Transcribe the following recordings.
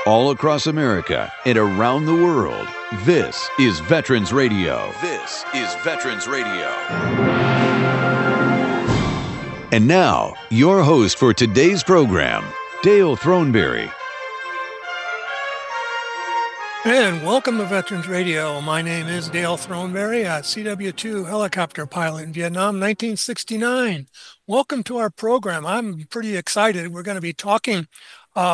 all across America and around the world. This is Veterans Radio. This is Veterans Radio. And now, your host for today's program, Dale Throneberry. And welcome to Veterans Radio. My name is Dale Throneberry, a CW2 helicopter pilot in Vietnam, 1969. Welcome to our program. I'm pretty excited. We're going to be talking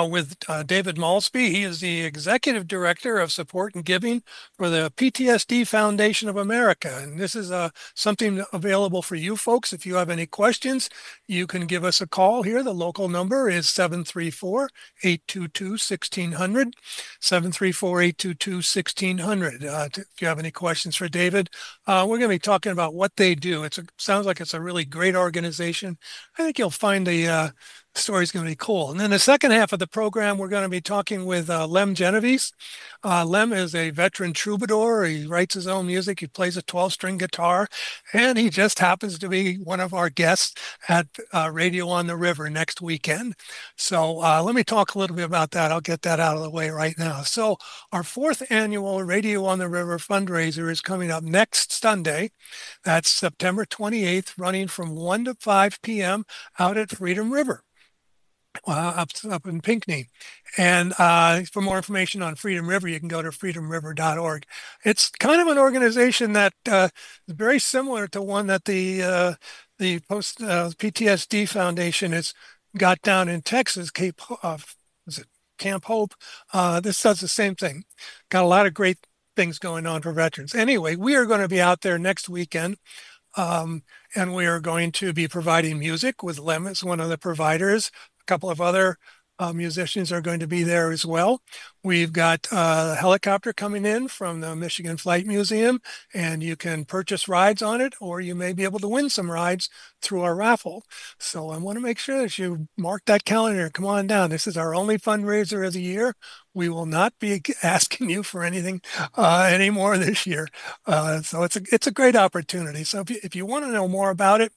with David Maulsby. He is the Executive Director of Support and Giving for the PTSD Foundation of America. And this is something available for you folks. If you have any questions, you can give us a call here. The local number is 734-822-1600, 734-822-1600. If you have any questions for David, we're going to be talking about what they do. Sounds like it's a really great organization. I think you'll find the story is going to be cool. And then the second half of the program, we're going to be talking with Lem Genovese. Lem is a veteran troubadour. He writes his own music. He plays a 12-string guitar, and he just happens to be one of our guests at Radio on the River next weekend. So let me talk a little bit about that. I'll get that out of the way right now. So our fourth annual Radio on the River fundraiser is coming up next Sunday. That's September 28th, running from 1 to 5 p.m. out at Freedom River. Up in Pinckney. And for more information on Freedom River, you can go to freedomriver.org. It's kind of an organization that is very similar to one that the PTSD Foundation has got down in Texas, Camp Hope. This does the same thing. Got a lot of great things going on for veterans. Anyway, we are going to be out there next weekend. And we are going to be providing music with Lem as one of the providers. A couple of other musicians are going to be there as well. We've got a helicopter coming in from the Michigan Flight Museum, and you can purchase rides on it, or you may be able to win some rides through our raffle. So I want to make sure that you mark that calendar. Come on down. This is our only fundraiser of the year. We will not be asking you for anything anymore this year. So it's a great opportunity. So if you want to know more about it,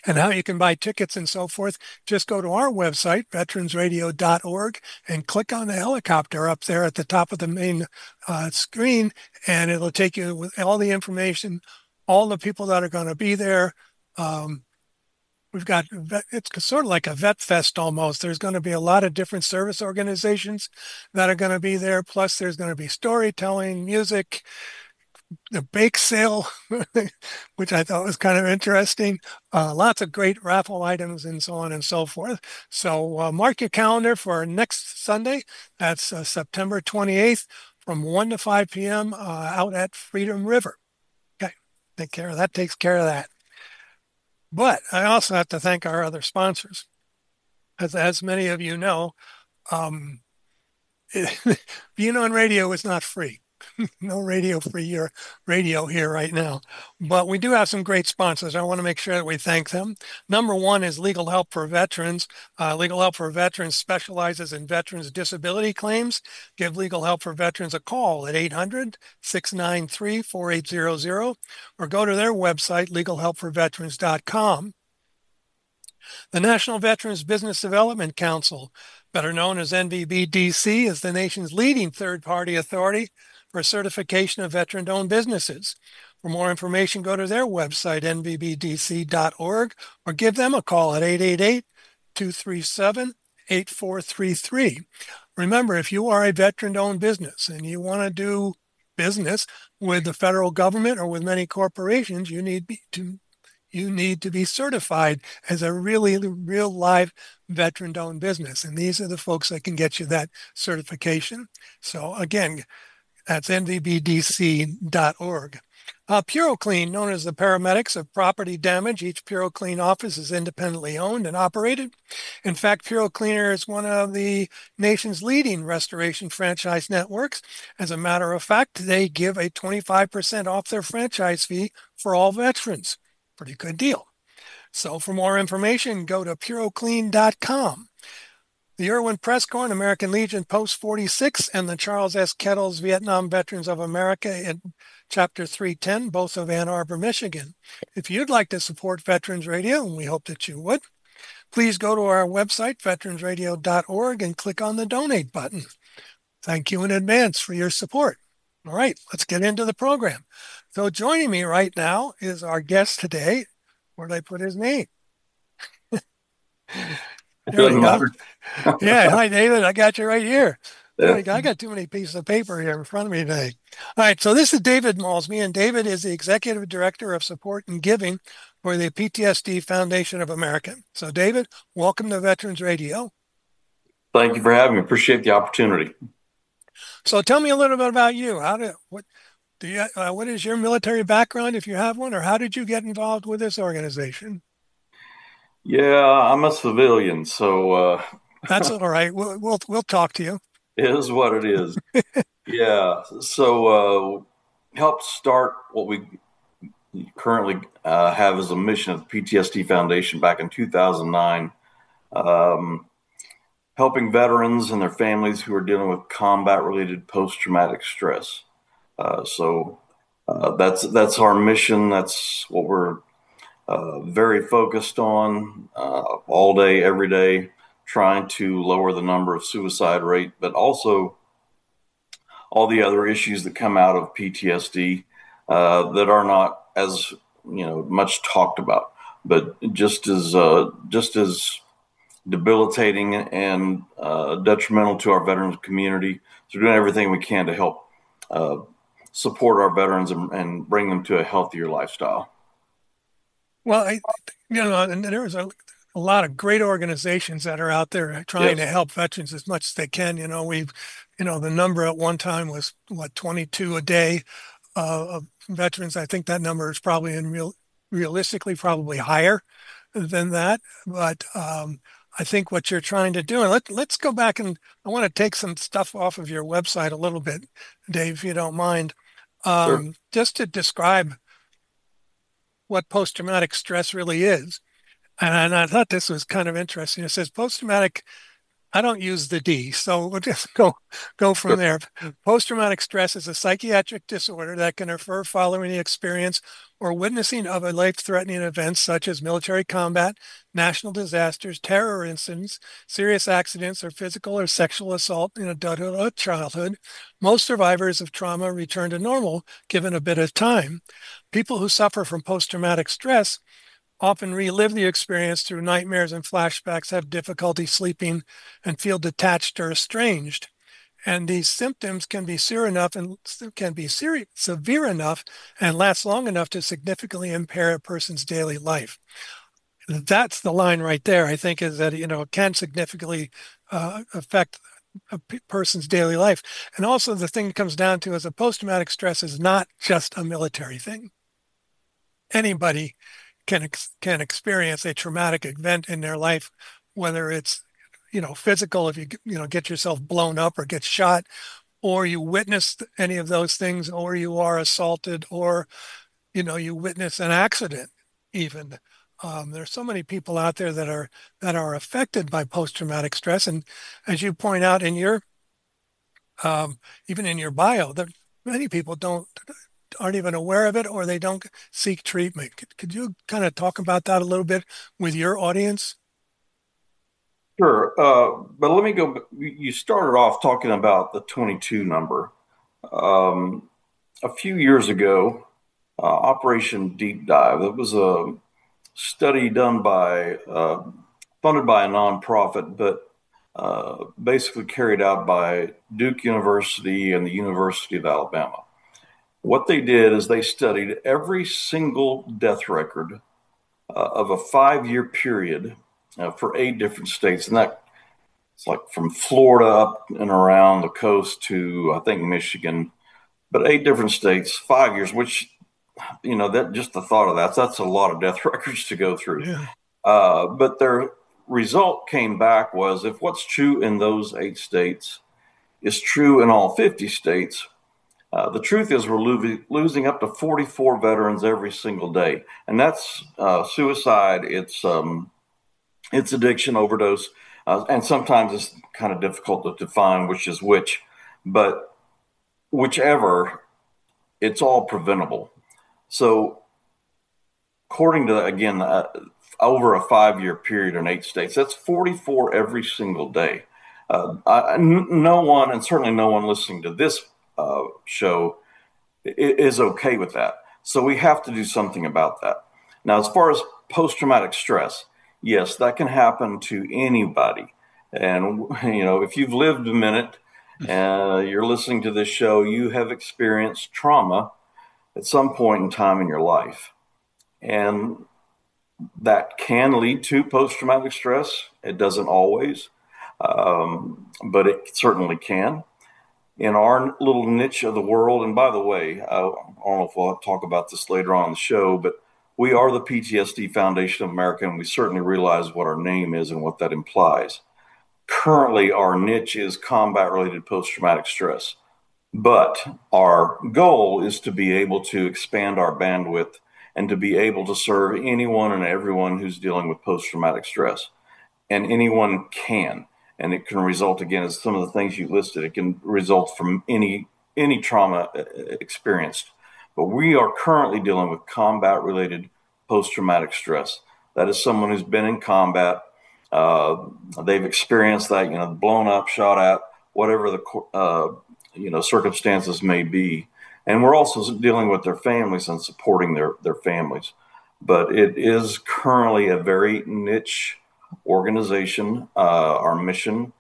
and how you can buy tickets and so forth, just go to our website, veteransradio.org, and click on the helicopter up there at the top of the main screen, and it'll take you with all the information, all the people that are going to be there. It's sort of like a vet fest almost. There's going to be a lot of different service organizations that are going to be there. Plus, there's going to be storytelling, music, the bake sale, which I thought was kind of interesting. Lots of great raffle items and so on and so forth. So mark your calendar for next Sunday. That's September 28th from 1 to 5 p.m. Out at Freedom River. Okay, takes care of that. But I also have to thank our other sponsors. As many of you know, being on radio is not free. No radio free radio here right now, but we do have some great sponsors. I want to make sure that we thank them. Number one is Legal Help for Veterans. Legal Help for Veterans specializes in veterans' disability claims. Give Legal Help for Veterans a call at 800-693-4800 or go to their website, legalhelpforveterans.com. The National Veterans Business Development Council, better known as NVBDC, is the nation's leading third-party authority for certification of veteran-owned businesses. For more information, go to their website, nvbdc.org, or give them a call at 888-237-8433. Remember, if you are a veteran-owned business and you want to do business with the federal government or with many corporations, you need to be certified as a really real live veteran-owned business. And these are the folks that can get you that certification. So again, that's nvbdc.org. PuroClean, known as the paramedics of property damage. Each PuroClean office is independently owned and operated. In fact, PuroCleaner is one of the nation's leading restoration franchise networks. As a matter of fact, they give a 25% off their franchise fee for all veterans. Pretty good deal. So for more information, go to puroclean.com. The Irwin Press Corps, American Legion Post 46, and the Charles S. Kettles Vietnam Veterans of America in Chapter 310, both of Ann Arbor, Michigan. If you'd like to support Veterans Radio, and we hope that you would, please go to our website, veteransradio.org, and click on the donate button. Thank you in advance for your support. All right, let's get into the program. So joining me right now is our guest today. Where did I put his name? There we go. Yeah, hi, David. I got you right here. There we go. I got too many pieces of paper here in front of me today. All right, so this is David Maulsby, and David is the Executive Director of Support and Giving for the PTSD Foundation of America. So, David, welcome to Veterans Radio. Thank you for having me. Appreciate the opportunity. So, tell me a little bit about you. What is your military background, if you have one, or how did you get involved with this organization? Yeah, I'm a civilian, so that's all right. We'll talk to you. It is what it is. Yeah, so helped start what we currently have as a mission of the PTSD Foundation back in 2009, helping veterans and their families who are dealing with combat-related post-traumatic stress. That's our mission. That's what we're very focused on all day, every day, trying to lower the number of suicide rate, but also all the other issues that come out of PTSD that are not as much talked about, but just as debilitating and detrimental to our veterans community. So we're doing everything we can to help support our veterans and bring them to a healthier lifestyle. Well, and there's a lot of great organizations that are out there trying to help veterans as much as they can. The number at one time was 22 a day of veterans. I think that number is probably realistically probably higher than that. But I think what you're trying to do, and let's go back, and I want to take some stuff off of your website a little bit, Dave, if you don't mind, Sure. just to describe what post-traumatic stress really is. And I thought this was kind of interesting. It says post-traumatic, I don't use the D, so we'll just go from there. Post-traumatic stress is a psychiatric disorder that can occur following the experience or witnessing of a life-threatening events such as military combat, national disasters, terror incidents, serious accidents, or physical or sexual assault in adulthood or childhood. Most survivors of trauma return to normal given a bit of time. People who suffer from post-traumatic stress often relive the experience through nightmares and flashbacks, have difficulty sleeping, and feel detached or estranged. And these symptoms can be severe enough and last long enough to significantly impair a person's daily life. That's the line right there, I think, is that, it can significantly affect a person's daily life. And also the thing that comes down to is a post-traumatic stress is not just a military thing. Anybody can experience a traumatic event in their life, whether it's physical, if you get yourself blown up or get shot, or you witnessed any of those things, or you are assaulted, or you witness an accident. Even there's so many people out there that are affected by post-traumatic stress, and as you point out in your even in your bio, that many people aren't even aware of it, or they don't seek treatment. Could you kind of talk about that a little bit with your audience? Sure. But let me go. You started off talking about the 22 number. A few years ago, Operation Deep Dive, it was a study done funded by a nonprofit, but basically carried out by Duke University and the University of Alabama. What they did is they studied every single death record of a 5-year period for 8 different states. And it's like from Florida up and around the coast to, I think, Michigan, but 8 different states, 5 years, which, that just the thought of that's a lot of death records to go through. Yeah. But their result came back was if what's true in those 8 states is true in all 50 states, the truth is we're losing up to 44 veterans every single day. And that's suicide, it's addiction, overdose, and sometimes it's kind of difficult to define which is which. But whichever, it's all preventable. So according to, again, over a 5-year period in 8 states. That's 44 every single day. No one, and certainly no one listening to this show, is okay with that. So we have to do something about that. Now, as far as post-traumatic stress, yes, that can happen to anybody. And, if you've lived a minute and you're listening to this show, you have experienced trauma at some point in time in your life. And that can lead to post-traumatic stress. It doesn't always, but it certainly can. In our little niche of the world, and by the way, I don't know if we'll talk about this later on in the show, but we are the PTSD Foundation of America, and we certainly realize what our name is and what that implies. Currently, our niche is combat-related post-traumatic stress, but our goal is to be able to expand our bandwidth and to be able to serve anyone and everyone who's dealing with post-traumatic stress. And anyone can. And it can result, again, as some of the things you listed, it can result from any trauma experienced. But we are currently dealing with combat-related post-traumatic stress. That is someone who's been in combat. They've experienced that, blown up, shot at, whatever the circumstances may be. And we're also dealing with their families and supporting their families. But it is currently a very niche organization. Our mission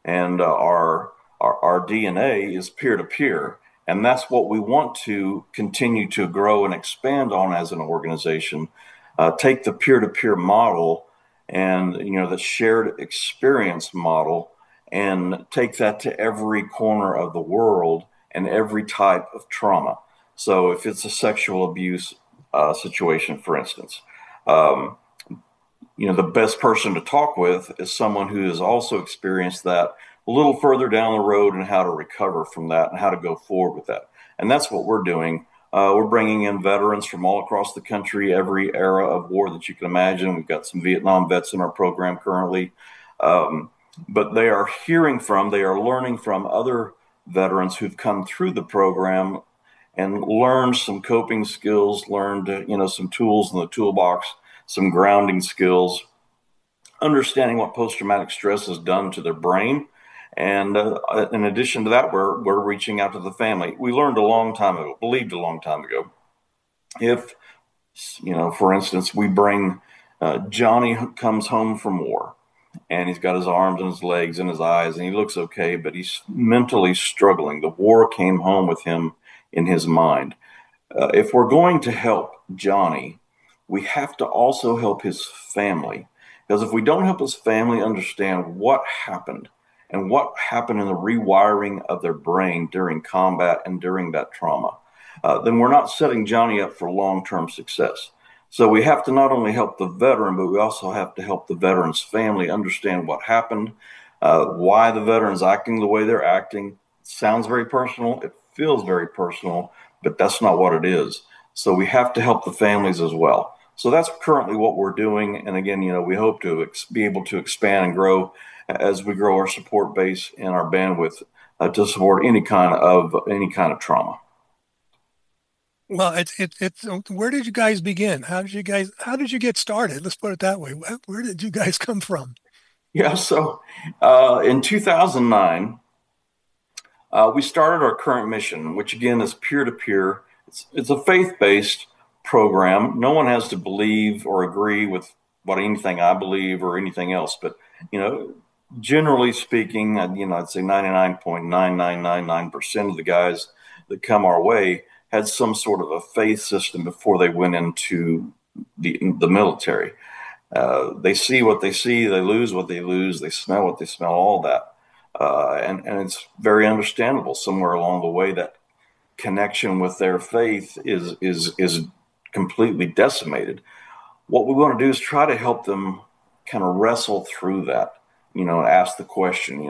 and our DNA is peer-to-peer. And that's what we want to continue to grow and expand on as an organization. Take the peer-to-peer model and, the shared experience model and take that to every corner of the world and every type of trauma. So if it's a sexual abuse situation, for instance, the best person to talk with is someone who has also experienced that a little further down the road and how to recover from that and how to go forward with that. And that's what we're doing. We're bringing in veterans from all across the country, every era of war that you can imagine. We've got some Vietnam vets in our program currently. But they are learning from other veterans who've come through the program and learned some coping skills, learned, some tools in the toolbox, some grounding skills, understanding what post-traumatic stress has done to their brain. And in addition to that, we're reaching out to the family. We learned believed a long time ago, if, for instance, we bring Johnny who comes home from war and he's got his arms and his legs and his eyes and he looks okay, but he's mentally struggling. The war came home with him in his mind. If we're going to help Johnny, we have to also help his family, because if we don't help his family understand what happened and what happened in the rewiring of their brain during combat and during that trauma, then we're not setting Johnny up for long-term success. So we have to not only help the veteran, but we also have to help the veteran's family understand what happened, why the veteran's acting the way they're acting. It sounds very personal. It feels very personal, but that's not what it is. So we have to help the families as well. So that's currently what we're doing. And again, we hope to be able to expand and grow as we grow our support base and our bandwidth to support any kind of trauma. Well, it's where did you guys begin? How did you get started? Let's put it that way. Where did you guys come from? Yeah. So in 2009, we started our current mission, which again is peer-to-peer. It's a faith-based program. No one has to believe or agree with anything I believe or anything else. But, generally speaking, I'd say 99.9999% of the guys that come our way had some sort of a faith system before they went into the military. They see what they see, they lose what they lose, they smell what they smell, all that. And it's very understandable. Somewhere along the way, that connection with their faith is completely decimated. What we want to do is try to help them kind of wrestle through that, ask the question,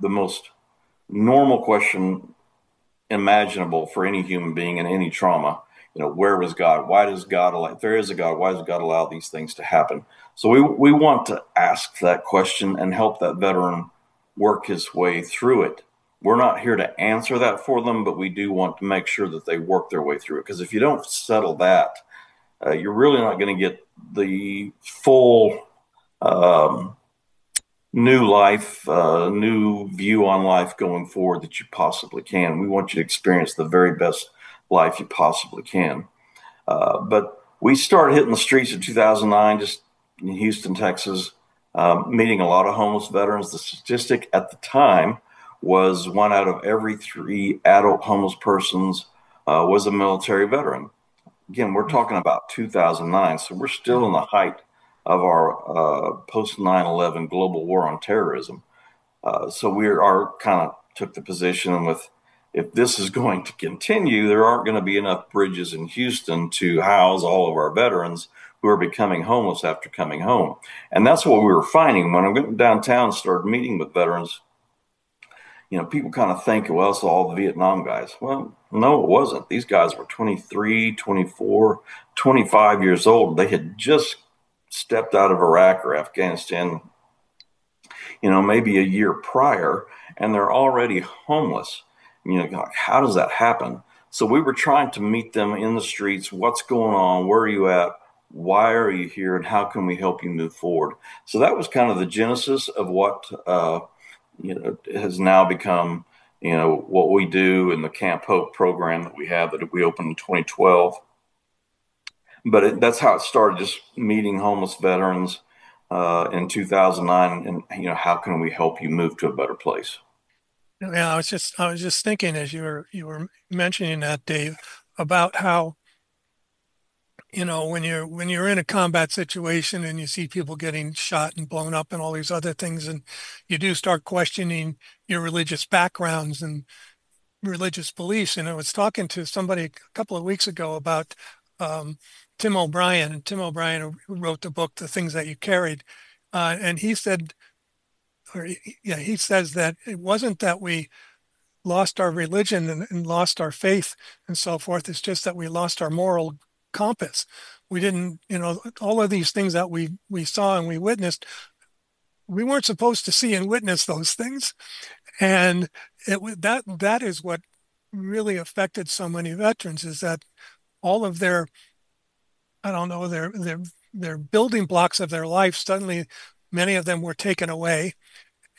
the most normal question imaginable for any human being in any trauma. Where was God? Why does God allow? If there is a God, why does God allow these things to happen? So we want to ask that question and help that veteran work his way through it. We're not here to answer that for them, but we do want to make sure that they work their way through it. Because if you don't settle that, you're really not going to get the full um, new life, new view on life going forward that you possibly can. We want you to experience the very best life you possibly can. But we started hitting the streets in 2009, just in Houston, Texas, meeting a lot of homeless veterans. The statistic at the time was 1 out of every 3 adult homeless persons was a military veteran. Again, we're talking about 2009, so we're still in the height of our post 9/11 global war on terrorism. So we are kind of took the position with, if this is going to continue, there aren't going to be enough bridges in Houston to house all of our veterans who are becoming homeless after coming home. And that's what we were finding when I went downtown and started meeting with veterans. People kind of think, well, it's all the Vietnam guys. Well, no, it wasn't. These guys were 23, 24, 25 years old. They had just stepped out of Iraq or Afghanistan, maybe a year prior, and they're already homeless. How does that happen? So we were trying to meet them in the streets. What's going on? Where are you at? Why are you here? And how can we help you move forward? So that was kind of the genesis of what has now become, what we do in the Camp Hope program that we have that we opened in 2012. But that's how it started, just meeting homeless veterans in 2009, and how can we help you move to a better place? Yeah, I was just thinking as you were mentioning that, Dave, about how, when you're in a combat situation and you see people getting shot and blown up and all these other things, and you do start questioning your religious backgrounds and religious beliefs. And I was talking to somebody a couple of weeks ago about Tim O'Brien, and Tim O'Brien, who wrote the book "The Things That You Carried," and he said, he says that it wasn't that we lost our religion and lost our faith and so forth. It's just that we lost our moral compass. We didn't, all of these things that we saw and we witnessed, we weren't supposed to see and witness those things. And that is what really affected so many veterans, is that all of their, I don't know, their building blocks of their life, suddenly many of them were taken away,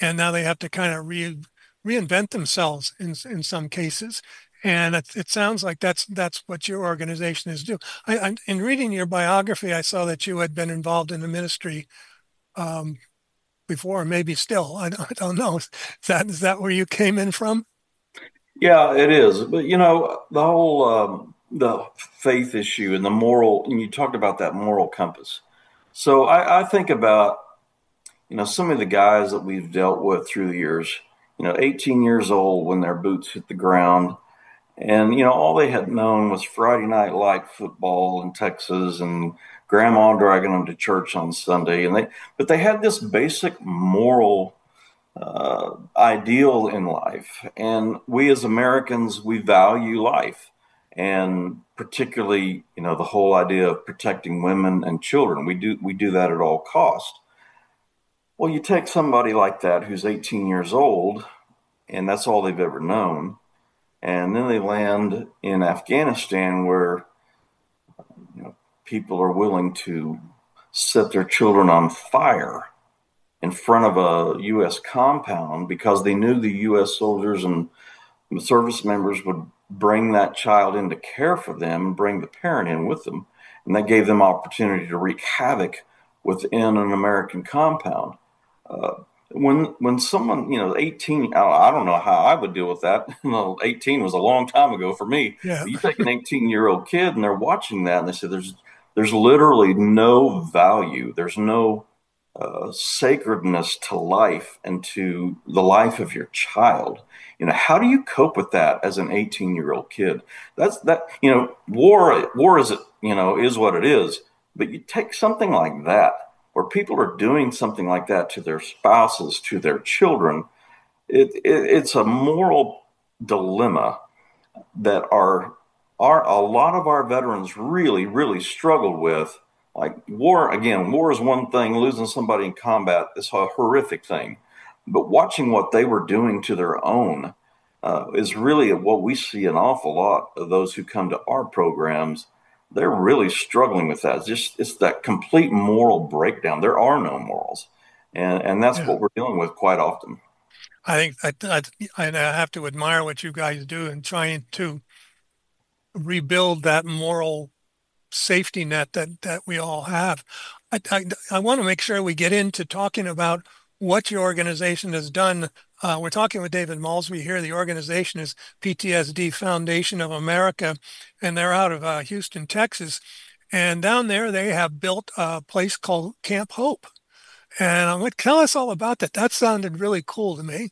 and now they have to kind of reinvent themselves in some cases. And it sounds like that's what your organization is doing. In reading your biography, I saw that you had been involved in the ministry before, maybe still. I don't know. Is that where you came in from? Yeah, it is. But the whole the faith issue and the moral, and you talked about that moral compass. So I think about some of the guys that we've dealt with through the years. 18 years old when their boots hit the ground, and all they had known was Friday night light football in Texas and grandma dragging them to church on Sunday, but they had this basic moral ideal in life. And we as Americans, we value life, and particularly, the whole idea of protecting women and children. We do that at all cost. Well, you take somebody like that who's 18 years old, and that's all they've ever known, and then they land in Afghanistan where people are willing to set their children on fire in front of a U.S. compound because they knew the U.S. soldiers and service members would bring that child in to care for them and bring the parent in with them. And that gave them opportunity to wreak havoc within an American compound. When someone, 18, I don't know how I would deal with that. 18 was a long time ago for me. Yeah. You take an 18-year-old kid and they're watching that and they say there's literally no value. There's no sacredness to life and to the life of your child. How do you cope with that as an 18-year-old kid? War is what it is. But you take something like that, where people are doing something like that to their spouses, to their children. It's a moral dilemma that a lot of our veterans really, really struggled with. Like war is one thing. Losing somebody in combat is a horrific thing. But watching what they were doing to their own is really what we see an awful lot of those who come to our programs. they're really struggling with that. It's that complete moral breakdown. There are no morals, and that's Yeah. what we're dealing with quite often. I think I have to admire what you guys do in trying to rebuild that moral safety net that we all have. I want to make sure we get into talking about what your organization has done. We're talking with David Maulsby here. The organization is PTSD Foundation of America, and they're out of Houston, Texas. And down there, they have built a place called Camp Hope. And I'm like, tell us all about that. That sounded really cool to me.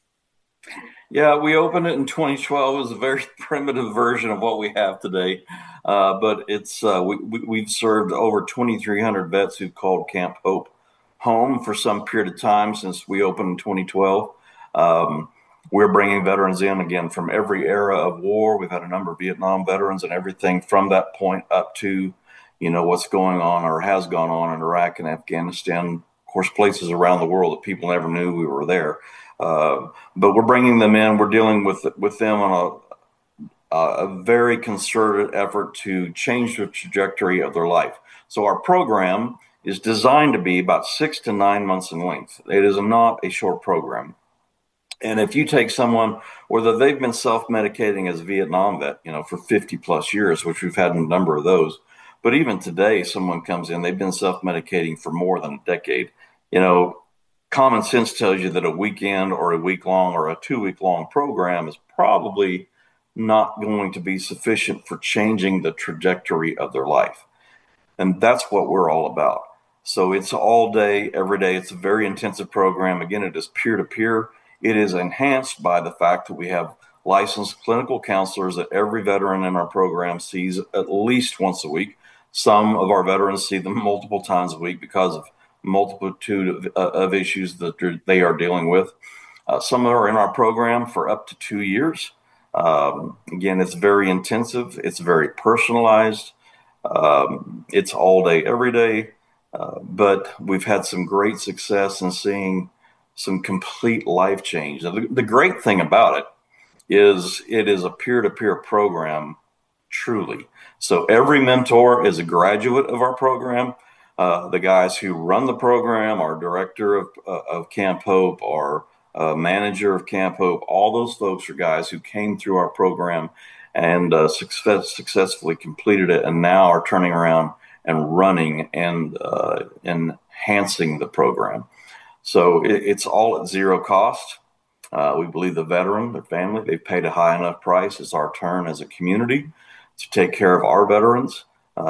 Yeah, we opened it in 2012. It was a very primitive version of what we have today, but we've served over 2,300 vets who've called Camp Hope home for some period of time since we opened in 2012. Um, we're bringing veterans in again from every era of war. We've had a number of Vietnam veterans and everything from that point up to, what's going on or has gone on in Iraq and Afghanistan. Of course, places around the world that people never knew we were there. But we're bringing them in. We're dealing with them on a very concerted effort to change the trajectory of their life. So our program is designed to be about 6 to 9 months in length. It is not a short program. And if you take someone, whether they've been self-medicating as a Vietnam vet, for 50 plus years, which we've had a number of those, but even today, someone comes in, they've been self-medicating for more than a decade. Common sense tells you that a weekend or a week long or a 2 week long program is probably not going to be sufficient for changing the trajectory of their life. And that's what we're all about. So it's all day, every day. It's a very intensive program. Again, it is peer to peer. It is enhanced by the fact that we have licensed clinical counselors that every veteran in our program sees at least once a week. Some of our veterans see them multiple times a week because of multitude of issues that they are dealing with. Some are in our program for up to 2 years. Again, it's very intensive. It's very personalized. It's all day, every day. But we've had some great success in seeing some complete life change. The great thing about it is a peer-to-peer program, truly. So every mentor is a graduate of our program. The guys who run the program, our director of Camp Hope, our manager of Camp Hope, all those folks are guys who came through our program and successfully completed it and now are turning around and running and enhancing the program. So it's all at zero cost. We believe the veteran, their family, they've paid a high enough price. It's our turn as a community to take care of our veterans.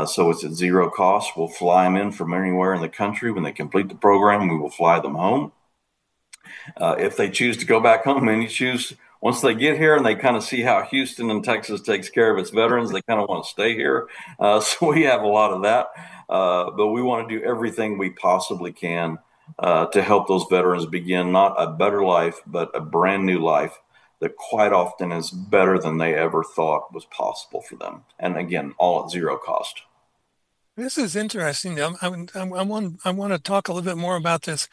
So it's at zero cost. We'll fly them in from anywhere in the country. When they complete the program, we will fly them home. If they choose to go back home, and once they get here and they kind of see how Houston and Texas takes care of its veterans, they kind of want to stay here. So we have a lot of that. But we want to do everything we possibly can to help those veterans begin not a better life, but a brand new life that quite often is better than they ever thought was possible for them. And again, all at zero cost. This is interesting. I want to talk a little bit more about this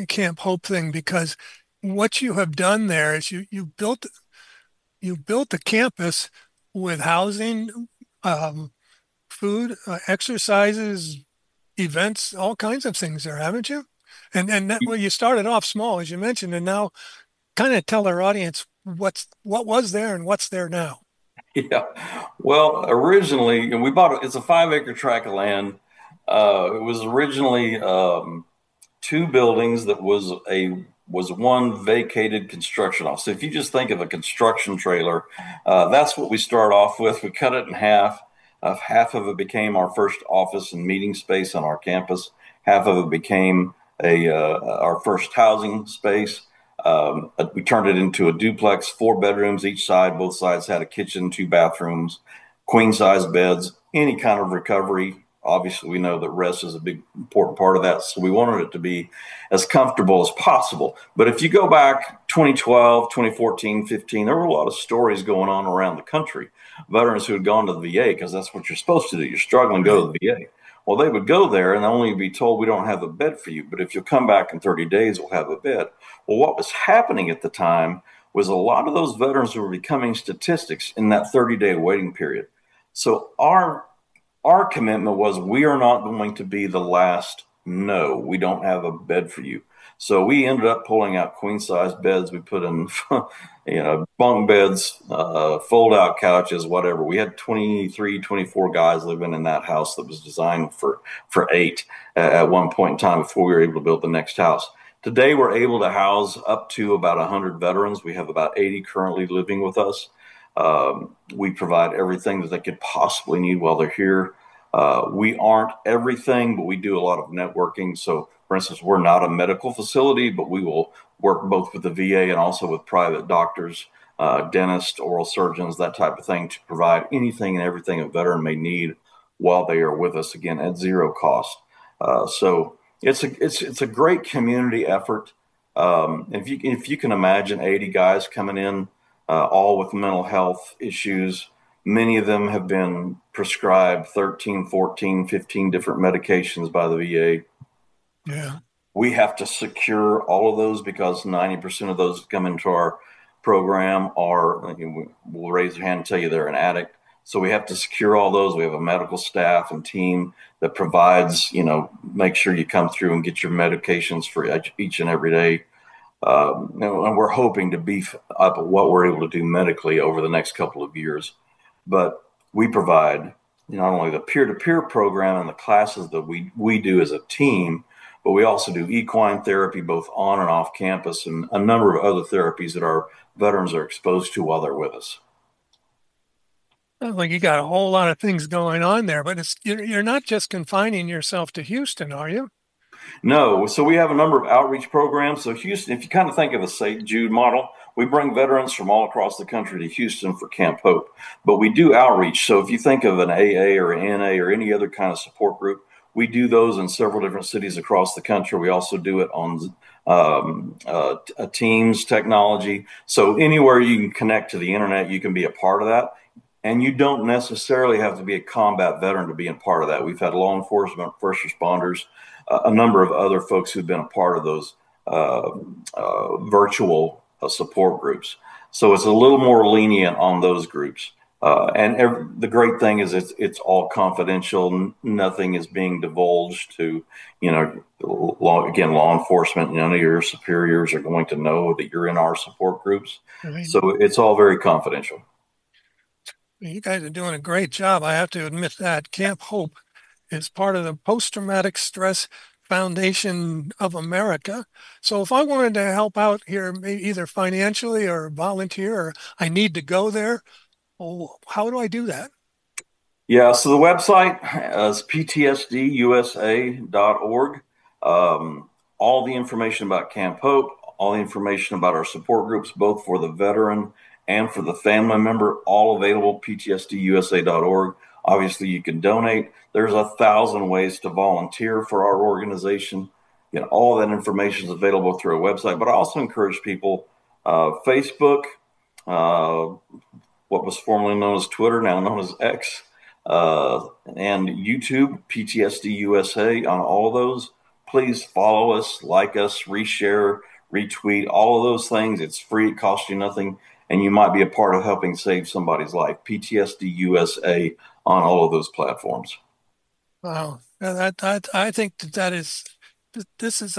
Camp Hope thing because what you have done there is you built the campus with housing, food, exercises, events, all kinds of things there, haven't you? And that, well, you started off small, as you mentioned, and now kind of tell our audience what was there and what's there now. Yeah. Well, originally, it's a 5 acre tract of land. It was originally two buildings that was one vacated construction office. So if you just think of a construction trailer, that's what we start off with. We cut it in half. Half of it became our first office and meeting space on our campus. Half of it became our first housing space. We turned it into a duplex, 4 bedrooms each side. Both sides had a kitchen, 2 bathrooms, queen size beds, any kind of recovery. Obviously, we know that rest is a big important part of that. So we wanted it to be as comfortable as possible. But if you go back 2012, 2014, 15, there were a lot of stories going on around the country. Veterans who had gone to the VA, because that's what you're supposed to do. You're struggling, go to the VA. Well, they would go there and only be told, we don't have a bed for you, but if you'll come back in 30 days, we'll have a bed. Well, what was happening at the time was a lot of those veterans were becoming statistics in that 30-day waiting period. So our our commitment was we are not going to be the last. No, we don't have a bed for you. So we ended up pulling out queen size beds. We put in, bunk beds, fold out couches, whatever. We had 23, 24 guys living in that house that was designed for eight at one point in time before we were able to build the next house. Today, we're able to house up to about 100 veterans. We have about 80 currently living with us. We provide everything that they could possibly need while they're here. We aren't everything, but we do a lot of networking. So, for instance, we're not a medical facility, but we will work both with the VA and also with private doctors, dentists, oral surgeons, that type of thing, to provide anything and everything a veteran may need while they are with us, again, at zero cost. So it's a great community effort. If you can imagine 80 guys coming in, all with mental health issues. Many of them have been prescribed 13, 14, 15 different medications by the VA. Yeah. We have to secure all of those because 90% of those that come into our program will raise their hand and tell you they're an addict. So we have to secure all those. We have a medical staff and team that provides, make sure you come through and get your medications for each and every day. And we're hoping to beef up what we're able to do medically over the next couple of years. But we provide not only the peer-to-peer program and the classes that we do as a team, but we also do equine therapy both on and off campus and a number of other therapies that our veterans are exposed to while they're with us. Sounds like you got a whole lot of things going on there, but you're not just confining yourself to Houston, are you? No, so we have a number of outreach programs. So Houston, if you kind of think of the St. Jude model, we bring veterans from all across the country to Houston for Camp Hope, but we do outreach. So if you think of an AA or an NA or any other kind of support group, we do those in several different cities across the country. We also do it on Teams technology. So anywhere you can connect to the internet, you can be a part of that. And you don't necessarily have to be a combat veteran to be a part of that. We've had law enforcement, first responders, a number of other folks who've been a part of those virtual support groups. So it's a little more lenient on those groups. The great thing is it's all confidential. Nothing is being divulged to, law enforcement. None of your superiors are going to know that you're in our support groups. Right. So it's all very confidential. You guys are doing a great job. I have to admit that. Camp Hope is part of the Post-Traumatic Stress Foundation of America. So if I wanted to help out here, maybe either financially or volunteer, or I need to go there, how do I do that? Yeah, so the website is ptsdusa.org. All the information about Camp Hope, all the information about our support groups, both for the veteran and for the family member, all available, ptsdusa.org. Obviously, you can donate. There's 1,000 ways to volunteer for our organization. All that information is available through our website. But I also encourage people, Facebook, what was formerly known as Twitter, now known as X, and YouTube, PTSD USA, on all of those. Please follow us, like us, reshare, retweet, all of those things. It's free. It costs you nothing. And you might be a part of helping save somebody's life. PTSD USA on all of those platforms. Wow. I think this is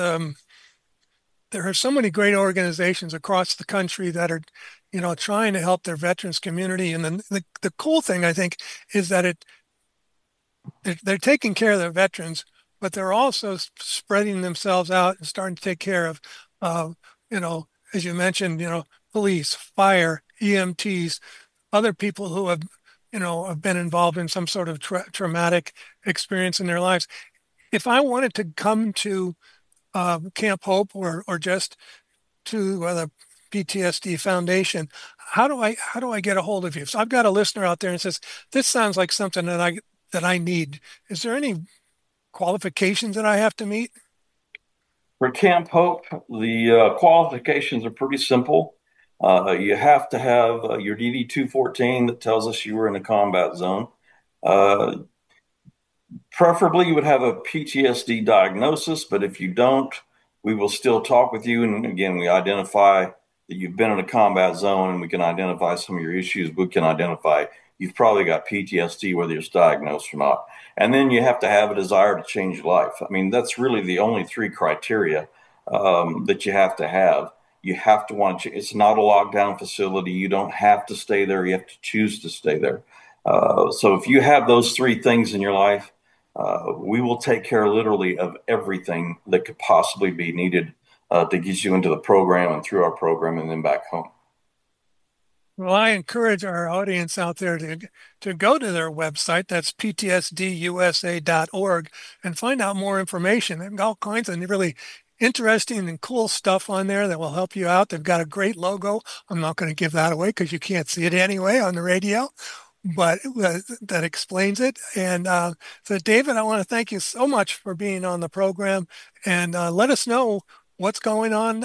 there are so many great organizations across the country that are, trying to help their veterans community. And then the cool thing, I think, is that they're taking care of their veterans, but they're also spreading themselves out and starting to take care of, as you mentioned, police, fire, EMTs, other people who have been involved in some sort of traumatic experience in their lives. If I wanted to come to Camp Hope or just to the PTSD Foundation, how do I get a hold of you? So I've got a listener out there and says, this sounds like something that I need. Is there any qualifications that I have to meet? For Camp Hope, the qualifications are pretty simple. You have to have your DD 214 that tells us you were in a combat zone. Preferably, you would have a PTSD diagnosis, but if you don't, we will still talk with you. And again, we identify that you've been in a combat zone and we can identify some of your issues. We can identify you've probably got PTSD, whether it's diagnosed or not. And then you have to have a desire to change your life. I mean, that's really the only three criteria that you have to have. You have to want to, it's not a lockdown facility. You don't have to stay there. You have to choose to stay there. So if you have those three things in your life, we will take care literally of everything that could possibly be needed to get you into the program and through our program and then back home. Well, I encourage our audience out there to go to their website. That's ptsdusa.org and find out more information. They've got all kinds of really interesting and cool stuff on there that will help you out. They've got a great logo. I'm not going to give that away because you can't see it anyway on the radio, but that explains it. And so, David, I want to thank you so much for being on the program, and let us know what's going on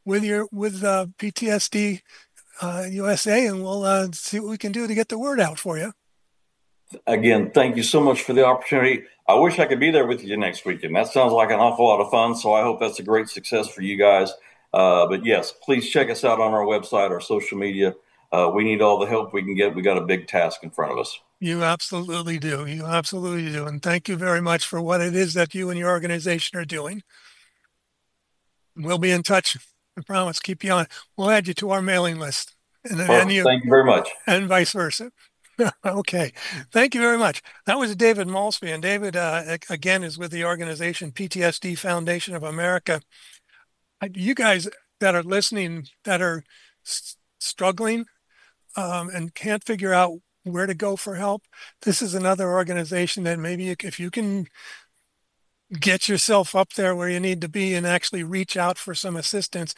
with PTSD USA, and we'll see what we can do to get the word out for you. Again, thank you so much for the opportunity. I wish I could be there with you next weekend. That sounds like an awful lot of fun, so I hope that's a great success for you guys. But yes, please check us out on our website, our social media. We need all the help we can get. We got a big task in front of us. You absolutely do. You absolutely do. And thank you very much for what it is that you and your organization are doing. We'll be in touch. I promise. Keep you on. We'll add you to our mailing list. And thank you very much. And vice versa. Okay. Thank you very much. That was David Maulsby. And David, again, is with the organization PTSD Foundation of America. You guys that are listening, that are struggling and can't figure out where to go for help, this is another organization that maybe if you can get yourself up there where you need to be and actually reach out for some assistance,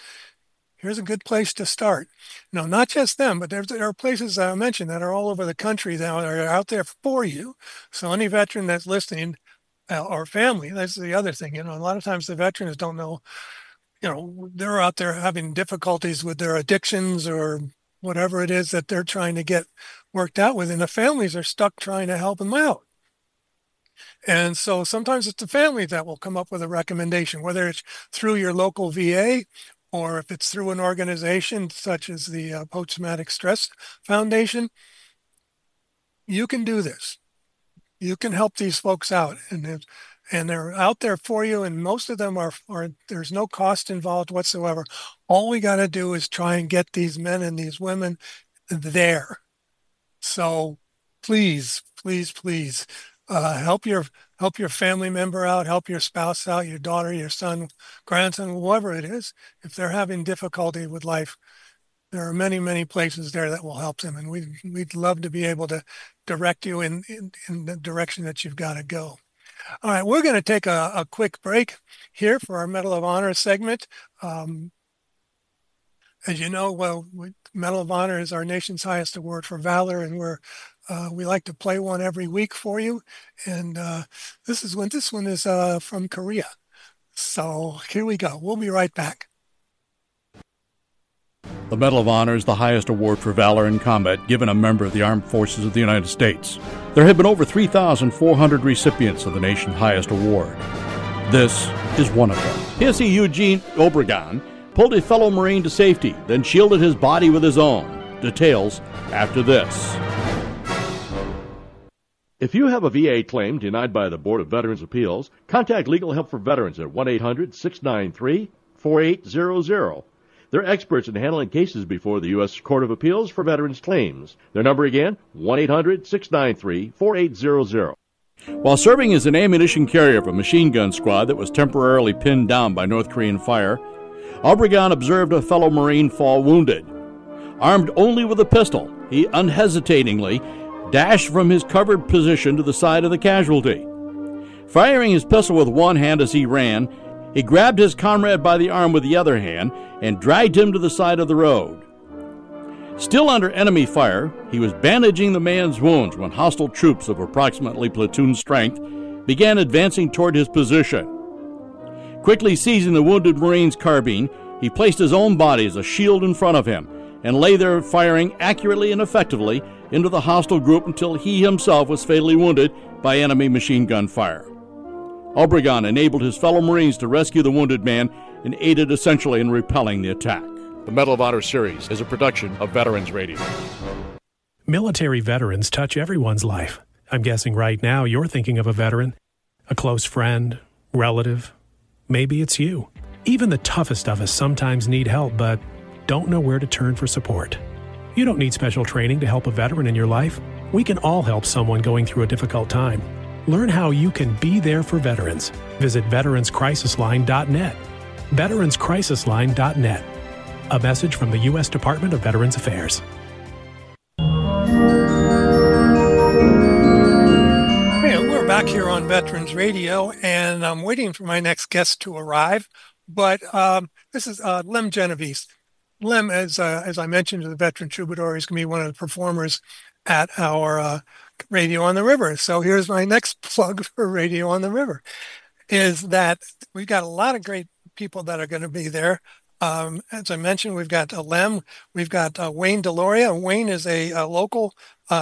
here's a good place to start. No, not just them, but there are places I mentioned that are all over the country that are out there for you. So any veteran that's listening or family, that's the other thing. A lot of times the veterans don't know, they're out there having difficulties with their addictions or whatever it is that they're trying to get worked out with. And the families are stuck trying to help them out. And so sometimes it's the family that will come up with a recommendation, whether it's through your local VA or if it's through an organization such as the Post-Traumatic Stress Foundation. You can do this. You can help these folks out, and they're out there for you. And most of them are there's no cost involved whatsoever. All we got to do is try and get these men and these women there. So please, please, please. Help your family member out, help your spouse out, your daughter, your son, grandson, whoever it is. If they're having difficulty with life, there are many, many places there that will help them. And we'd love to be able to direct you in the direction that you've got to go. All right, we're going to take a quick break here for our Medal of Honor segment. As you know, Medal of Honor is our nation's highest award for valor, and we like to play one every week for you. And this one is from Korea. So here we go. We'll be right back. The Medal of Honor is the highest award for valor in combat given a member of the Armed Forces of the United States. There have been over 3,400 recipients of the nation's highest award. This is one of them. PSC Eugene Obregon pulled a fellow Marine to safety, then shielded his body with his own. Details after this. If you have a VA claim denied by the Board of Veterans' Appeals, contact Legal Help for Veterans at 1-800-693-4800. They're experts in handling cases before the U.S. Court of Appeals for Veterans Claims. Their number again, 1-800-693-4800. While serving as an ammunition carrier of a machine gun squad that was temporarily pinned down by North Korean fire, Obregon observed a fellow Marine fall wounded. Armed only with a pistol, he unhesitatingly dashed from his covered position to the side of the casualty. Firing his pistol with one hand as he ran, he grabbed his comrade by the arm with the other hand and dragged him to the side of the road. Still under enemy fire, he was bandaging the man's wounds when hostile troops of approximately platoon strength began advancing toward his position. Quickly seizing the wounded Marine's carbine, he placed his own body as a shield in front of him and lay there firing accurately and effectively into the hostile group until he himself was fatally wounded by enemy machine gun fire. Obregon enabled his fellow Marines to rescue the wounded man and aided essentially in repelling the attack. The Medal of Honor series is a production of Veterans Radio. Military veterans touch everyone's life. I'm guessing right now you're thinking of a veteran, a close friend, relative. Maybe it's you. Even the toughest of us sometimes need help, but don't know where to turn for support. You don't need special training to help a veteran in your life. We can all help someone going through a difficult time. Learn how you can be there for veterans. Visit veteranscrisisline.net. veteranscrisisline.net. A message from the U.S. Department of Veterans Affairs. We're back here on Veterans Radio, and I'm waiting for my next guest to arrive. But this is Lem Genovese. Lem, as I mentioned to the Veteran Troubadour, is going to be one of the performers at our Radio on the River. So here's my next plug for Radio on the River, is that we've got a lot of great people that are going to be there. As I mentioned, we've got Lem, we've got Wayne Deloria. Wayne is a local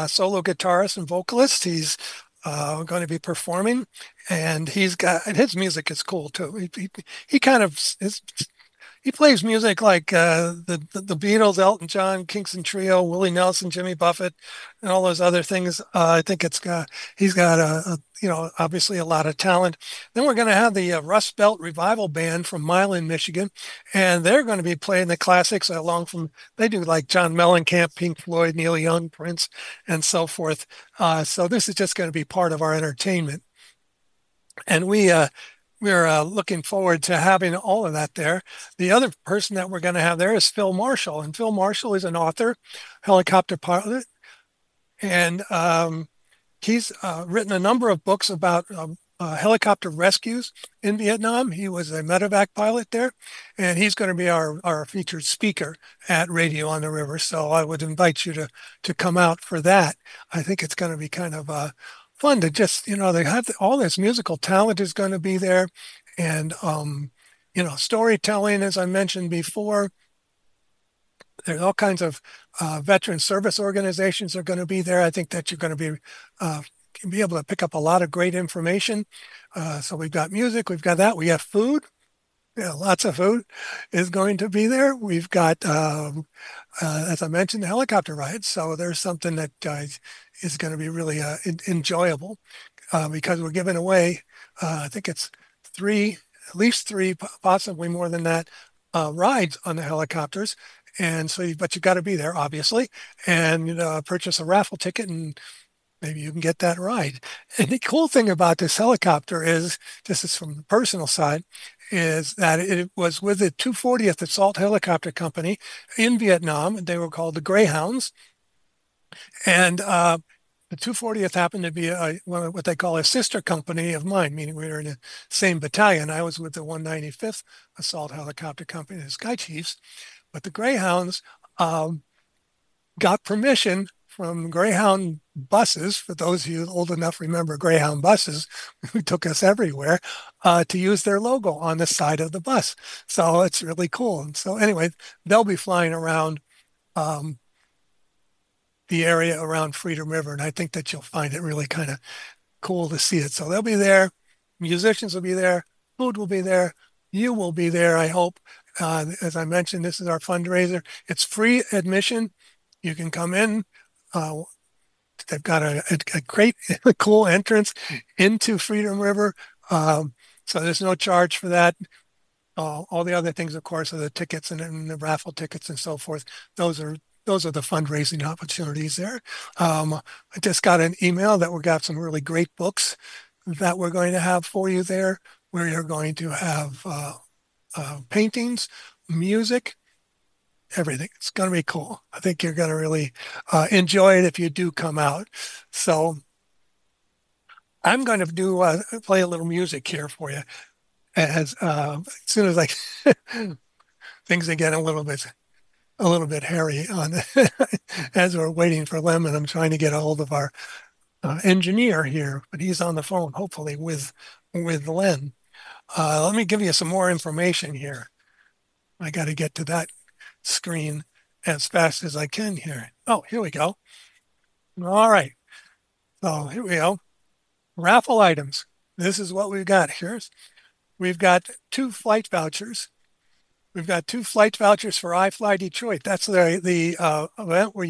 solo guitarist and vocalist. He's going to be performing, and his music is cool too. He kind of he plays music like the Beatles, Elton John, Kingston Trio, Willie Nelson, Jimmy Buffett, and all those other things. I think he's got obviously a lot of talent. Then we're going to have the Rust Belt Revival Band from Milan, Michigan, and they're going to be playing the classics they do like John Mellencamp, Pink Floyd, Neil Young, Prince, and so forth. So this is just going to be part of our entertainment. And we're looking forward to having all of that there. The other person that we're going to have there is Phil Marshall. And Phil Marshall is an author, helicopter pilot, and he's written a number of books about helicopter rescues in Vietnam. He was a medevac pilot there, and he's going to be our featured speaker at Radio on the River. So I would invite you to come out for that. I think it's going to be kind of fun to just, they have all this musical talent is going to be there. And, storytelling, as I mentioned before, there's all kinds of veteran service organizations are going to be there. I think that you're going to be able to pick up a lot of great information. So we've got music, we've got that, we have food. Yeah, lots of food is going to be there. We've got, as I mentioned, the helicopter ride. So there's something that is going to be really enjoyable because we're giving away, I think it's at least three, possibly more than that, rides on the helicopters. And so, but you've got to be there, obviously, and purchase a raffle ticket, and maybe you can get that ride. And the cool thing about this helicopter is, this is from the personal side, is that it was with the 240th Assault Helicopter Company in Vietnam. They were called the Greyhounds. And the 240th happened to be what they call a sister company of mine, meaning we were in the same battalion. I was with the 195th Assault Helicopter Company, the Sky Chiefs. But the Greyhounds got permission from Greyhound buses, for those of you old enough remember Greyhound buses, who took us everywhere, to use their logo on the side of the bus. So it's really cool. And so anyway, they'll be flying around the area around Freedom River, and I think that you'll find it really kind of cool to see it. So they'll be there, musicians will be there, food will be there, you will be there, I hope. As I mentioned, this is our fundraiser. It's free admission. You can come in. They've got a great, cool entrance into Freedom River. So there's no charge for that. All the other things, of course, are the tickets and the raffle tickets and so forth. Those are the fundraising opportunities there. I just got an email that we got some really great books that we're going to have for you there, where you're going to have paintings, music, everything. It's going to be cool. I think you're going to really enjoy it if you do come out. So I'm going to play a little music here for you as soon as things get a little bit hairy on as we're waiting for Lem, and I'm trying to get a hold of our engineer here, but he's on the phone, hopefully with Lem. Let me give you some more information here. I got to get to that screen as fast as I can here. Oh, here we go. All right. So here we go. Raffle items. This is what we've got here. We've got 2 flight vouchers. We've got 2 flight vouchers for iFly Detroit. That's the event where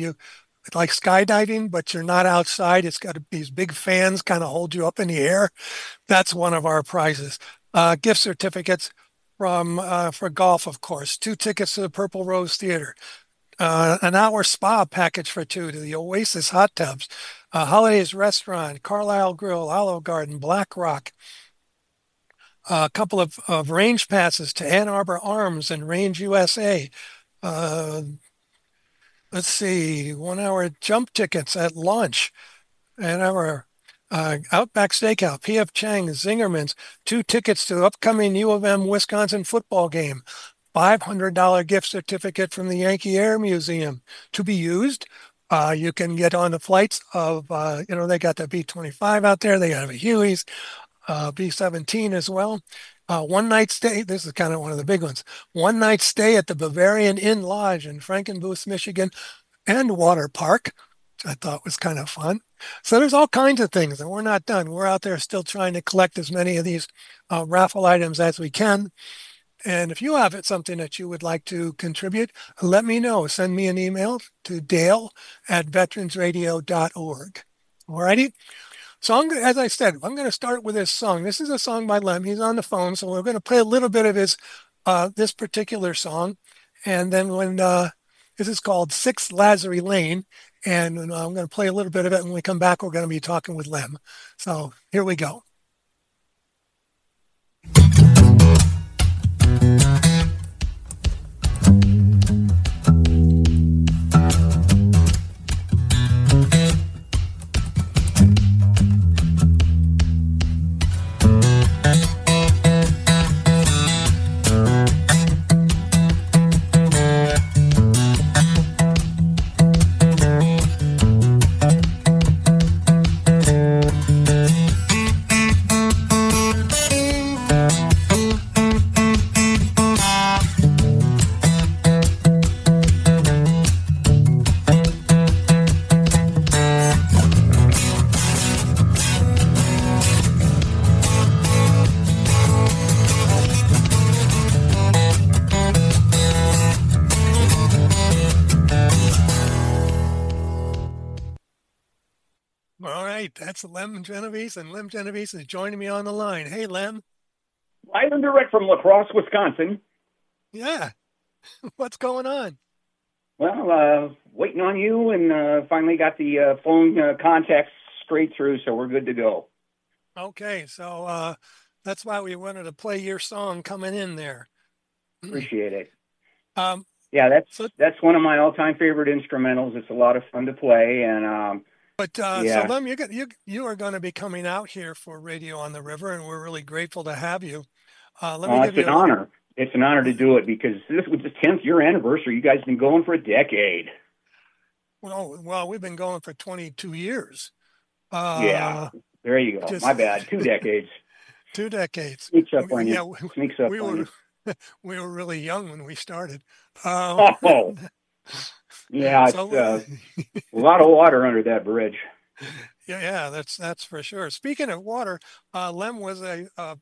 like skydiving, but you're not outside. It's got these big fans kind of hold you up in the air. That's one of our prizes. Gift certificates from for golf, of course. 2 tickets to the Purple Rose Theater. An hour spa package for 2 to the Oasis hot tubs. Holidays Restaurant, Carlisle Grill, Olive Garden, Black Rock. A couple of range passes to Ann Arbor Arms and Range USA. Let's see, 1 hour jump tickets at lunch. And our Outback Steakhouse, P.F. Chang's, Zingerman's, 2 tickets to upcoming U of M Wisconsin football game, $500 gift certificate from the Yankee Air Museum to be used. You can get on the flights of, they got the B-25 out there. They have a Huey's, B-17 as well. 1 night stay. This is kind of one of the big ones. 1 night stay at the Bavarian Inn Lodge in Frankenbooth, Michigan, and water park, which I thought was kind of fun. So there's all kinds of things, and we're not done. We're out there still trying to collect as many of these raffle items as we can. And if you have something that you would like to contribute, let me know. Send me an email to dale@veteransradio.org. All righty. So as I said, I'm going to start with this song. This is a song by Lem. He's on the phone, so we're going to play a little bit of his this particular song. And then when this is called 6 Lazary Lane, and I'm going to play a little bit of it. When we come back, we're going to be talking with Lem. So here we go. That's Lem Genovese, and Lem Genovese is joining me on the line. Hey, Lem. Live and direct from La Crosse, Wisconsin. Yeah. What's going on? Well, waiting on you, and finally got the phone contacts straight through, so we're good to go. Okay, so that's why we wanted to play your song coming in there. Appreciate it. Yeah, that's one of my all-time favorite instrumentals. It's a lot of fun to play, and So Lem, you are going to be coming out here for Radio on the River, and we're really grateful to have you. It's an honor. It's an honor to do it because this was the 10th year anniversary. You guys have been going for a decade. Well, we've been going for 22 years. Yeah, there you go. My bad. 2 decades. 2 decades. Sneaks up on you. Sneaks up on you. We were really young when we started. Yeah, it's a lot of water under that bridge. Yeah, that's for sure. Speaking of water, Lem was is a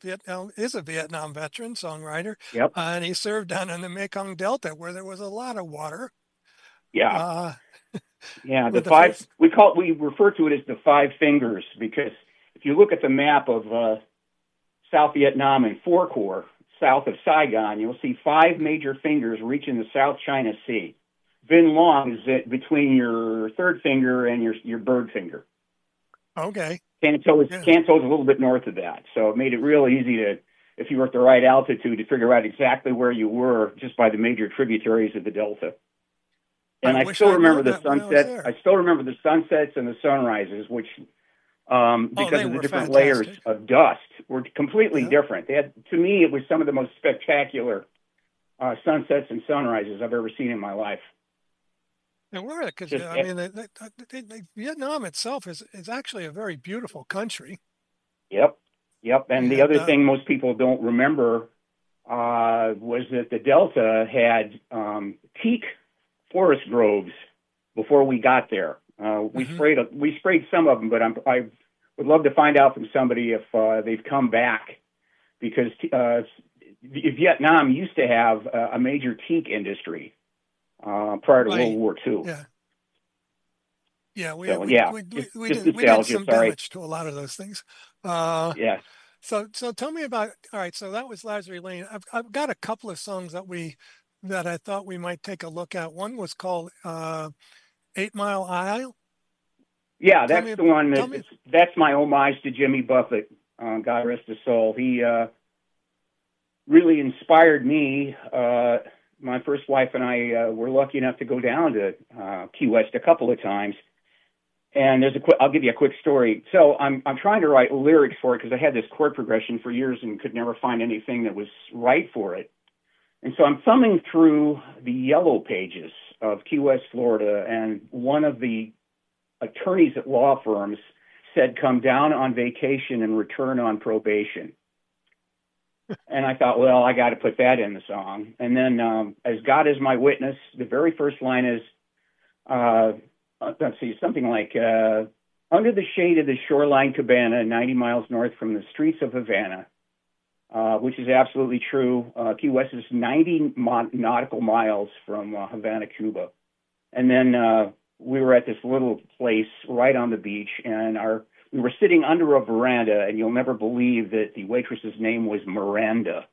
Vietnam veteran songwriter. Yep. And he served down in the Mekong Delta where there was a lot of water. Yeah. Yeah, we refer to it as the 5 fingers because if you look at the map of South Vietnam and 4 Corps, south of Saigon, you'll see 5 major fingers reaching the South China Sea. Vinh Long is between your 3rd finger and your bird finger. Okay. Can To's a little bit north of that, so it made it real easy to, if you were at the right altitude, to figure out exactly where you were just by the major tributaries of the Delta. And I still remember the sunset. I still remember the sunsets and the sunrises, which because of the different layers of dust were completely different. To me, it was some of the most spectacular sunsets and sunrises I've ever seen in my life. And were, because Vietnam itself is actually a very beautiful country. Yep. And the other thing most people don't remember was that the Delta had teak forest groves before we got there. We sprayed some of them, but I would love to find out from somebody if they've come back because Vietnam used to have a major teak industry prior to World War II. Yeah. Yeah, we did some damage to a lot of those things. Yeah. So tell me about, all right, so that was Lazarus Lane. I've got a couple of songs that I thought we might take a look at. One was called 8 Mile Aisle. Yeah, that's the one that's my homage to Jimmy Buffett. God rest his soul. He really inspired me. My first wife and I were lucky enough to go down to Key West a couple of times. And I'll give you a quick story. So I'm trying to write lyrics for it because I had this chord progression for years and could never find anything that was right for it. And so I'm thumbing through the yellow pages of Key West, Florida, and one of the attorneys at law firms said, "Come down on vacation and return on probation." And I thought, well, I got to put that in the song. And then, as God is my witness, the very first line is, let's see, something like, under the shade of the shoreline cabana, 90 miles north from the streets of Havana, which is absolutely true. Key West is 90 nautical miles from Havana, Cuba. And then we were at this little place right on the beach, and we were sitting under a veranda, and you'll never believe that the waitress's name was Miranda.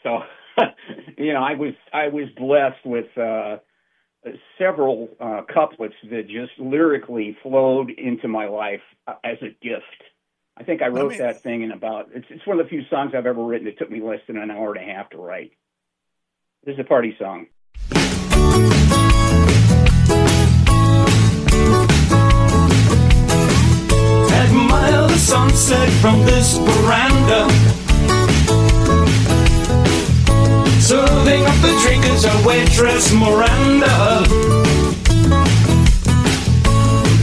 So, I was blessed with several couplets that just lyrically flowed into my life as a gift. I think I wrote that thing in it's one of the few songs I've ever written that took me less than an hour and a half to write. This is a party song. Admire the sunset from this veranda. Serving up the drink is our waitress Miranda.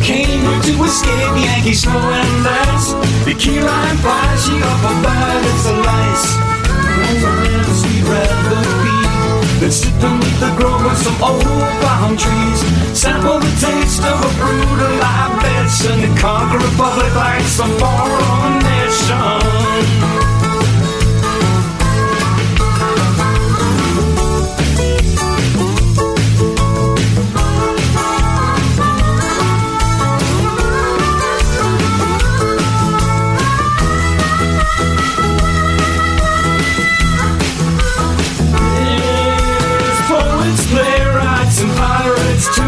Came here to escape Yankee snow and ice. The key lime pie, she offered bad as a lice. Whereas we'd rather be than sit beneath the grove with some old palm trees. Sample the taste of a brutal libation and conquer a public like some foreign nation. And pirates too.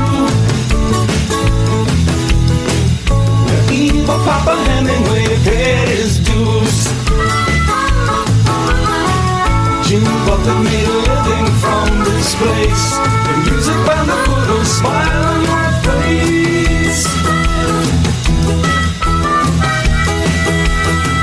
Evil Papa Hemingway paid his dues. Jim Buffett made a living from this place. The music band that put a smile on your face.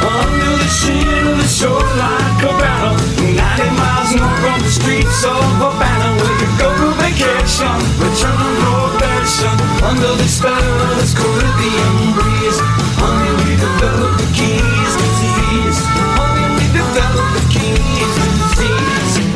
Under the shade of the shoreline cabana, 90 miles north from the streets of Havana, where you go to vacation, return on probation, under the spell of this Caribbean breeze. Honey, we develop the keys to disease. Honey, we develop the keys to disease.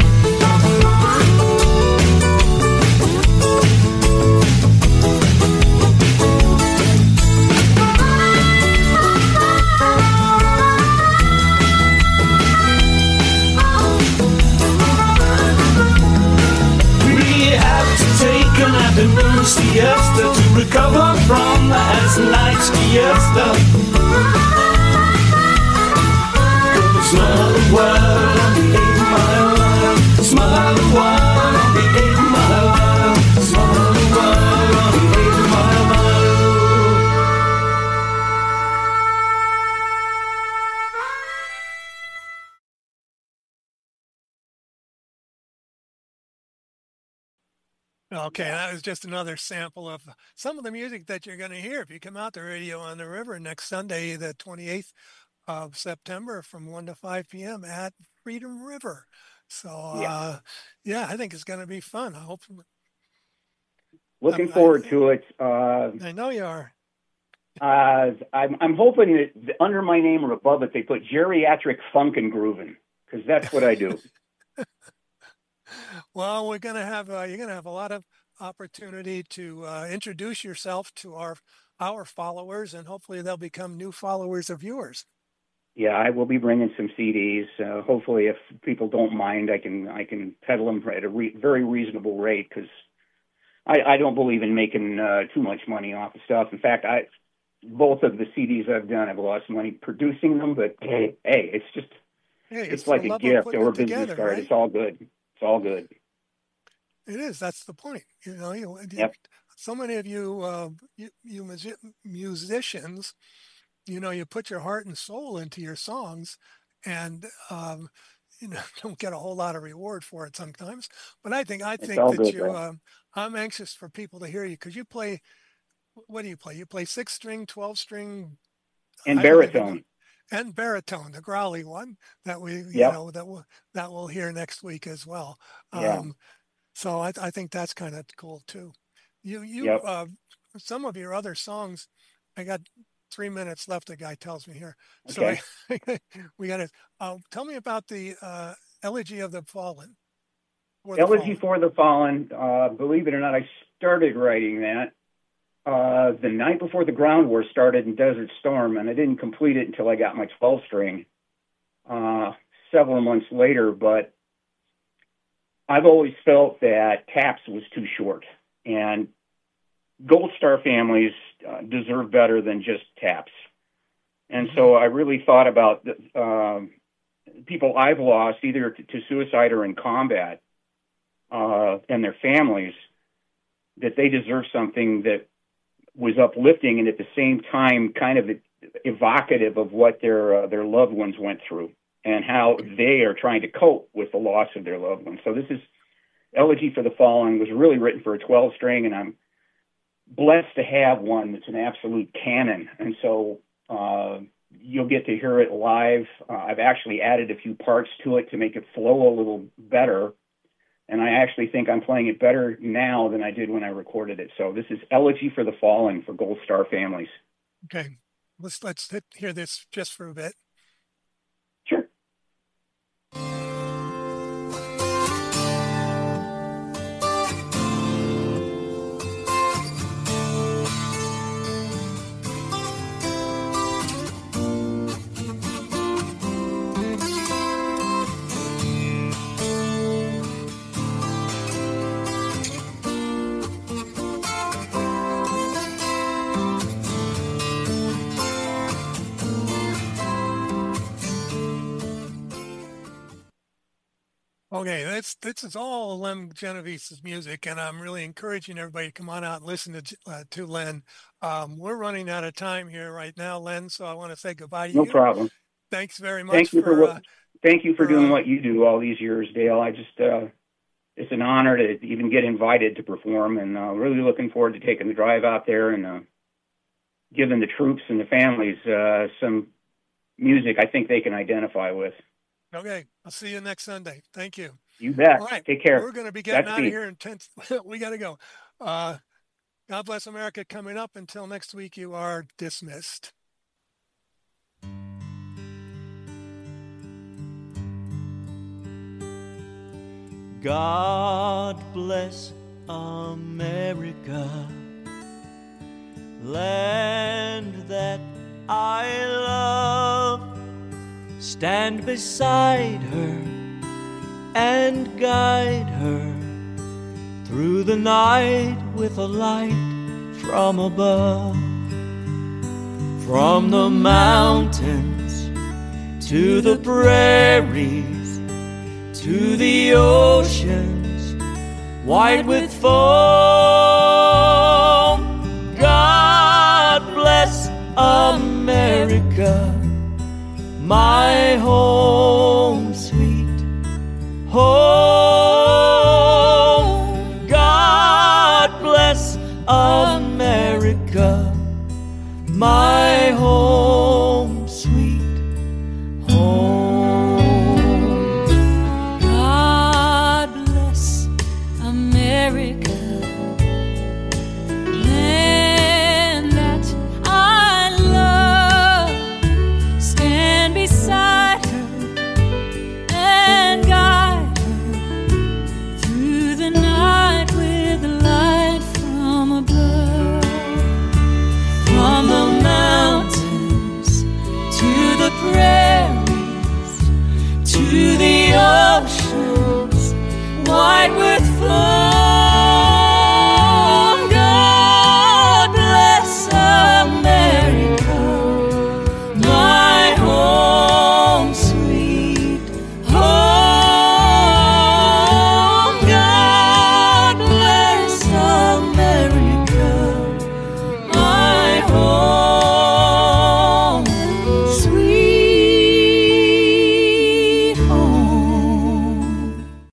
An afternoon siesta to recover from last night's fiesta. Smile a while on the 8 Mile line. Smile a while on the 8 Mile line. Smile a while on the 8 Mile line. Okay, that was just another sample of some of the music that you're going to hear if you come out to Radio on the River next Sunday, the 28th of September from 1 to 5 p.m. at Freedom River. So, I think it's going to be fun. I hope. Looking forward to it. I know you are. I'm hoping that under my name or above it, they put geriatric funk and grooving, because that's what I do. Well, you're going to have a lot of opportunity to introduce yourself to our followers, and hopefully they'll become new followers of yours. Yeah, I will be bringing some CDs. Hopefully, if people don't mind, I can peddle them at a very reasonable rate, because I don't believe in making too much money off of stuff. In fact, both of the CDs I've done, I've lost money producing them, but hey, it's just, it's like a gift or a business card. Right? It's all good. It's all good. It is. That's the point. Yep. So many of you musicians, you put your heart and soul into your songs, and don't get a whole lot of reward for it sometimes. But I think that good, you. I'm anxious for people to hear you because you play. What do you play? You play 6-string, 12-string, and baritone. And baritone, the growly one that we, yep. that we'll hear next week as well. Yeah. So I think that's kind of cool too. Yep. Some of your other songs, I got 3 minutes left. The guy tells me here. Okay. So we got to tell me about the Elegy of the Fallen. Elegy for the Fallen. Believe it or not, I started writing that the night before the ground war started in Desert Storm, and I didn't complete it until I got my 12-string several months later. But I've always felt that taps was too short, and Gold Star families deserve better than just taps. And so I really thought about people I've lost either to suicide or in combat, and their families, that they deserve something that was uplifting and at the same time kind of evocative of what their loved ones went through and how they are trying to cope with the loss of their loved ones. So this is Elegy for the Fallen, was really written for a 12-string, and I'm blessed to have one that's an absolute canon. And so you'll get to hear it live. I've actually added a few parts to it to make it flow a little better. And I actually think I'm playing it better now than I did when I recorded it. So this is Elegy for the Fallen for Gold Star families. Okay. Let's hear this just for a bit. Sure. Okay, this is all Lem Genovese's music, and I'm really encouraging everybody to come on out and listen to Len. We're running out of time here right now, Len, so I want to say goodbye to you. No problem. Thanks very much. Thank you for doing what you do all these years, Dale. I just it's an honor to even get invited to perform, and really looking forward to taking the drive out there and giving the troops and the families some music I think they can identify with. Okay, I'll see you next Sunday. Thank you. You bet. All right. Take care. We're going to be getting out of here in 10. We got to go. God Bless America coming up. Until next week, you are dismissed. God bless America, land that I love. Stand beside her and guide her through the night with a light from above. From the mountains to the prairies to the oceans white with foam, God bless America, my home.